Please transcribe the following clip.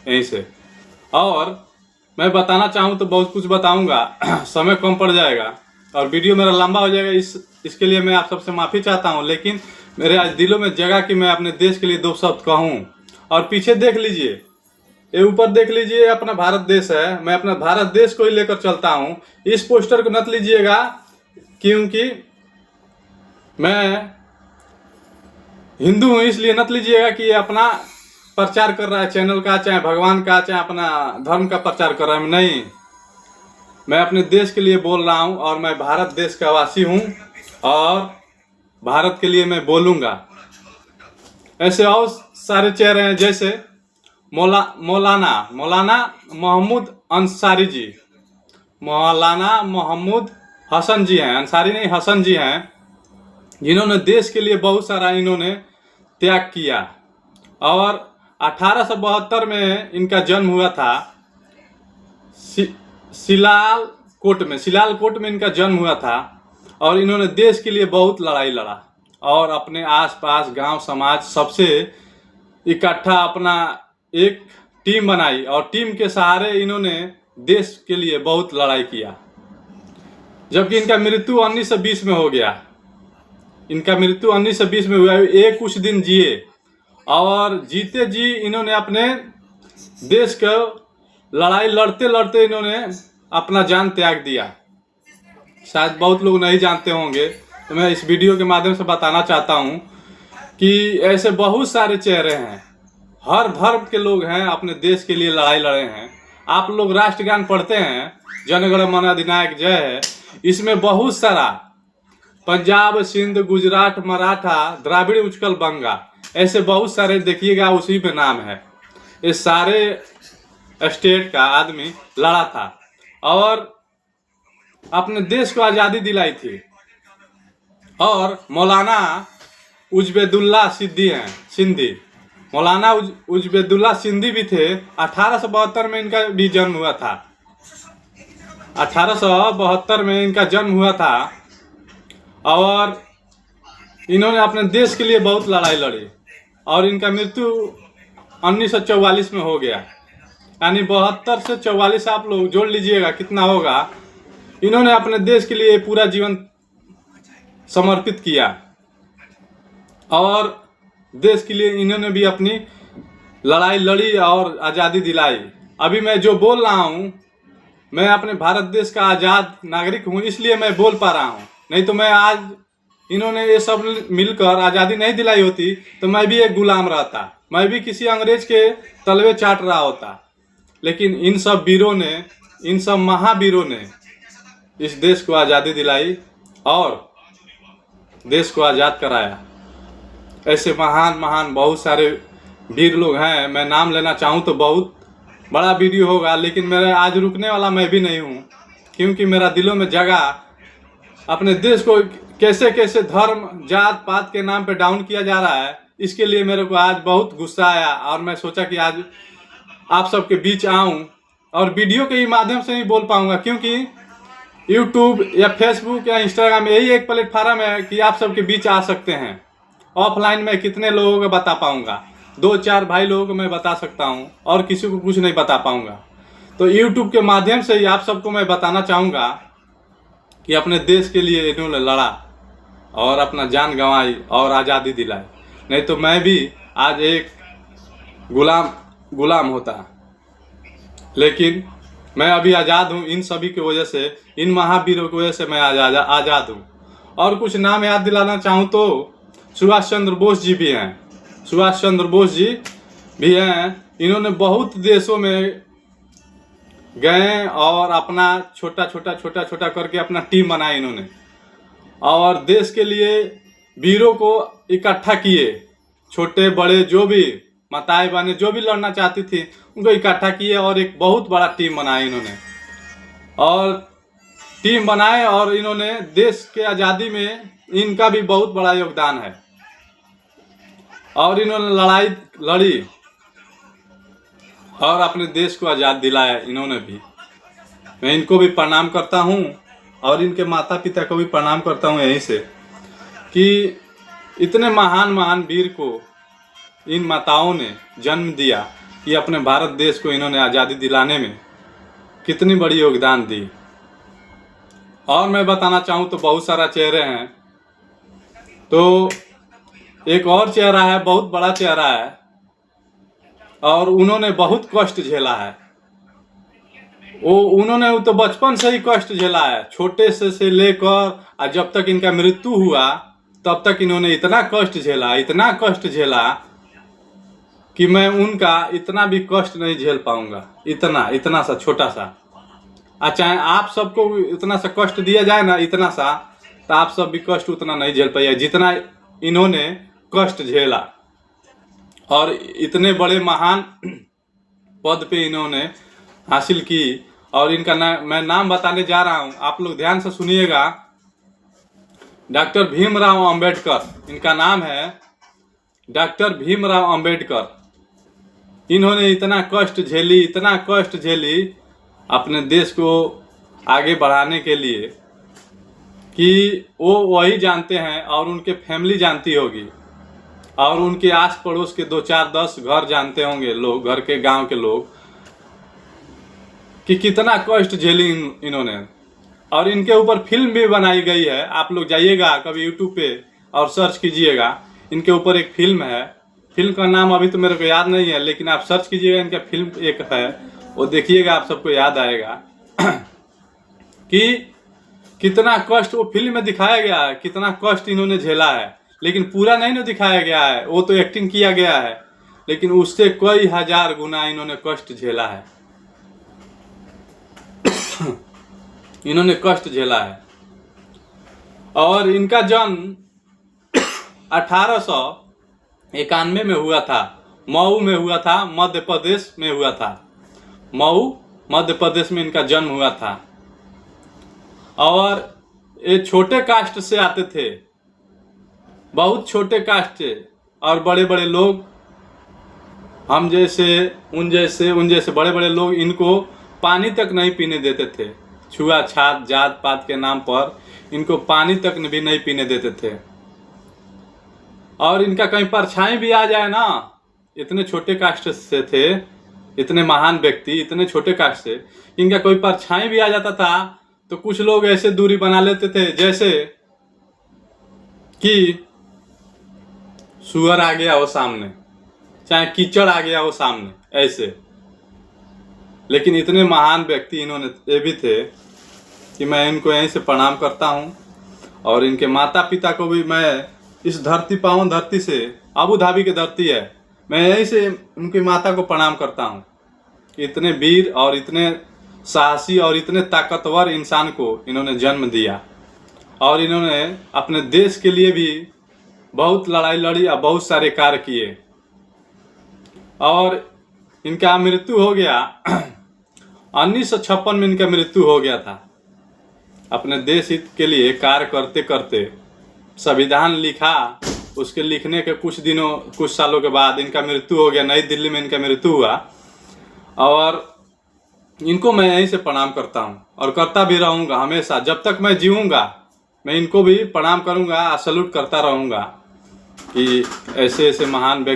यहीं से। और मैं बताना चाहूँ तो बहुत कुछ बताऊंगा, समय कम पड़ जाएगा और वीडियो मेरा लंबा हो जाएगा। इसके लिए मैं आप सबसे माफ़ी चाहता हूँ, लेकिन मेरे आज दिलों में जगह कि मैं अपने देश के लिए दो शब्द कहूँ। और पीछे देख लीजिए, ये ऊपर देख लीजिए, अपना भारत देश है। मैं अपना भारत देश को ही लेकर चलता हूँ। इस पोस्टर को मत लीजिएगा, क्योंकि मैं हिंदू हूँ, इसलिए मत लीजिएगा कि ये अपना प्रचार कर रहा है चैनल का, चाहे भगवान का, चाहे अपना धर्म का प्रचार कर रहा है। नहीं, मैं अपने देश के लिए बोल रहा हूँ और मैं भारत देश का वासी हूँ और भारत के लिए मैं बोलूँगा। ऐसे और सारे चेहरे हैं, जैसे मौलाना महमूद अंसारी जी, मौलाना महमूद हसन जी हैं, अंसारी नहीं हसन जी हैं, जिन्होंने देश के लिए बहुत सारा इन्होंने त्याग किया। और 1872 में इनका जन्म हुआ था। सिलालकोट में इनका जन्म हुआ था और इन्होंने देश के लिए बहुत लड़ाई लड़ा और अपने आसपास गांव समाज सबसे इकट्ठा अपना एक टीम बनाई और टीम के सहारे इन्होंने देश के लिए बहुत लड़ाई किया। जबकि इनका मृत्यु 1920 में हो गया। इनका मृत्यु 1920 में हुआ। ये कुछ दिन जिए और जीते जी इन्होंने अपने देश को लड़ाई लड़ते लड़ते इन्होंने अपना जान त्याग दिया। शायद बहुत लोग नहीं जानते होंगे, तो मैं इस वीडियो के माध्यम से बताना चाहता हूँ कि ऐसे बहुत सारे चेहरे हैं, हर धर्म के लोग हैं, अपने देश के लिए लड़ाई लड़े हैं। आप लोग राष्ट्रगान पढ़ते हैं, जन गण मन अधिनायक जय है, इसमें बहुत सारा पंजाब, सिंध, गुजरात, मराठा, द्राविड़, उत्कल, बंगा, ऐसे बहुत सारे देखिएगा, उसी में नाम है। ये सारे स्टेट का आदमी लड़ा था और अपने देश को आज़ादी दिलाई थी। और मौलाना उजबेदुल्ला सिंधी, मौलाना उजबेदुल्ला सिंधी भी थे। 1872 में इनका भी जन्म हुआ था। 1872 में इनका जन्म हुआ था और इन्होंने अपने देश के लिए बहुत लड़ाई लड़ी और इनका मृत्यु 1944 में हो गया। यानी 72 से 44 आप लोग जोड़ लीजिएगा कितना होगा। इन्होंने अपने देश के लिए पूरा जीवन समर्पित किया और देश के लिए इन्होंने भी अपनी लड़ाई लड़ी और आज़ादी दिलाई। अभी मैं जो बोल रहा हूँ, मैं अपने भारत देश का आज़ाद नागरिक हूँ, इसलिए मैं बोल पा रहा हूँ। नहीं तो मैं आज, इन्होंने ये सब मिलकर आज़ादी नहीं दिलाई होती तो मैं भी एक गुलाम रहता, मैं भी किसी अंग्रेज के तलवे चाट रहा होता। लेकिन इन सब वीरों ने, इन सब महावीरों ने इस देश को आज़ादी दिलाई और देश को आज़ाद कराया। ऐसे महान महान बहुत सारे वीर लोग हैं। मैं नाम लेना चाहूँ तो बहुत बड़ा वीडियो होगा, लेकिन मेरा आज रुकने वाला मैं भी नहीं हूँ, क्योंकि मेरा दिलों में जगह अपने देश को कैसे कैसे धर्म जात पात के नाम पे डाउन किया जा रहा है, इसके लिए मेरे को आज बहुत गुस्सा आया और मैं सोचा कि आज आप सबके बीच आऊं और वीडियो के ही माध्यम से ही बोल पाऊंगा, क्योंकि यूट्यूब या फेसबुक या इंस्टाग्राम यही एक प्लेटफार्म है कि आप सबके बीच आ सकते हैं। ऑफलाइन में कितने लोगों को बता पाऊंगा, 2-4 भाई लोगों को मैं बता सकता हूं और किसी को कुछ नहीं बता पाऊंगा। तो यूट्यूब के माध्यम से ही आप सबको मैं बताना चाहूँगा कि अपने देश के लिए इन्होंने लड़ा और अपना जान गंवाई और आज़ादी दिलाई। नहीं तो मैं भी आज एक गुलाम होता। लेकिन मैं अभी आज़ाद हूँ इन सभी की वजह से, इन महावीरों की वजह से मैं आज़ाद हूँ। और कुछ नाम याद दिलाना चाहूँ तो सुभाष चंद्र बोस जी भी हैं। सुभाष चंद्र बोस जी भी हैं। इन्होंने बहुत देशों में गए और अपना छोटा छोटा करके अपना टीम बनाई इन्होंने और देश के लिए वीरों को इकट्ठा किए। छोटे बड़े जो भी माताएं बहनें जो भी लड़ना चाहती थी उनको इकट्ठा किए और एक बहुत बड़ा टीम बनाया इन्होंने। और टीम बनाए और इन्होंने देश के आज़ादी में इनका भी बहुत बड़ा योगदान है और इन्होंने लड़ाई लड़ी और अपने देश को आज़ाद दिलाया इन्होंने भी। मैं इनको भी प्रणाम करता हूँ और इनके माता पिता को भी प्रणाम करता हूँ यहीं से कि इतने महान महान वीर को इन माताओं ने जन्म दिया कि अपने भारत देश को इन्होंने आज़ादी दिलाने में कितनी बड़ी योगदान दी। और मैं बताना चाहूँ तो बहुत सारा चेहरे हैं, तो एक और चेहरा है, बहुत बड़ा चेहरा है, और उन्होंने बहुत कष्ट झेला है। उन्होंने तो बचपन से ही कष्ट झेला है, छोटे से लेकर और जब तक इनका मृत्यु हुआ तब तक इन्होंने इतना कष्ट झेला कि मैं उनका इतना भी कष्ट नहीं झेल पाऊंगा। इतना सा छोटा सा, चाहे आप सबको इतना सा कष्ट दिया जाए ना, इतना सा, तो आप सब भी कष्ट उतना नहीं झेल पाइए जितना इन्होंने कष्ट झेला। और इतने बड़े महान पद पे इन्होंने हासिल की। और इनका मैं नाम बताने जा रहा हूँ, आप लोग ध्यान से सुनिएगा। डॉक्टर भीमराव अंबेडकर, इनका नाम है डॉक्टर भीमराव अंबेडकर। इन्होंने इतना कष्ट झेली अपने देश को आगे बढ़ाने के लिए कि वो वही जानते हैं और उनके फैमिली जानती होगी और उनके आस पड़ोस के 2 4 10 घर जानते होंगे लोग, घर के गांव के लोग, कि कितना कष्ट झेली इन्होंने। और इनके ऊपर फिल्म भी बनाई गई है, आप लोग जाइएगा कभी यूट्यूब पे और सर्च कीजिएगा। इनके ऊपर एक फिल्म है, फिल्म का नाम अभी तो मेरे को याद नहीं है, लेकिन आप सर्च कीजिएगा, इनका फिल्म एक है, वो देखिएगा, आप सबको याद आएगा कि कितना कष्ट वो फिल्म में दिखाया गया है, कितना कष्ट इन्होंने झेला है। लेकिन पूरा नहीं ना दिखाया गया है, वो तो एक्टिंग किया गया है, लेकिन उससे कई हजार गुना इन्होंने कष्ट झेला है। इन्होंने कष्ट झेला है। और इनका जन्म 1891 में हुआ था, मऊ में हुआ था, मध्य प्रदेश में हुआ था। मऊ मध्य प्रदेश में इनका जन्म हुआ था। और ये छोटे कास्ट से आते थे, बहुत छोटे कास्ट से, और बड़े बड़े लोग, हम जैसे उन जैसे बड़े बड़े लोग इनको पानी तक नहीं पीने देते थे। छुआछात जात पात के नाम पर इनको पानी तक भी नहीं पीने देते थे। और इनका कहीं परछाई भी आ जाए ना, इतने छोटे कास्ट से थे, इतने महान व्यक्ति, इतने छोटे कास्ट से, इनका कोई परछाई भी आ जाता था तो कुछ लोग ऐसे दूरी बना लेते थे जैसे कि सुअर आ गया वो सामने, चाहे कीचड़ आ गया वो सामने, ऐसे। लेकिन इतने महान व्यक्ति इन्होंने ये भी थे कि मैं इनको यहीं से प्रणाम करता हूँ। और इनके माता पिता को भी मैं इस धरती, पावन धरती से, अबू धाबी की धरती है, मैं यहीं से उनकी माता को प्रणाम करता हूँ कि इतने वीर और इतने साहसी और इतने ताकतवर इंसान को इन्होंने जन्म दिया। और इन्होंने अपने देश के लिए भी बहुत लड़ाई लड़ी और बहुत सारे कार्य किए। और इनका मृत्यु हो गया 1956 में, इनका मृत्यु हो गया था। अपने देश हित के लिए कार्य करते करते संविधान लिखा, उसके लिखने के कुछ सालों के बाद इनका मृत्यु हो गया। नई दिल्ली में इनका मृत्यु हुआ। और इनको मैं यहीं से प्रणाम करता हूँ और करता भी रहूँगा हमेशा, जब तक मैं जीऊँगा मैं इनको भी प्रणाम करूँगा, सैल्यूट करता रहूँगा कि ऐसे ऐसे महान व्यक्ति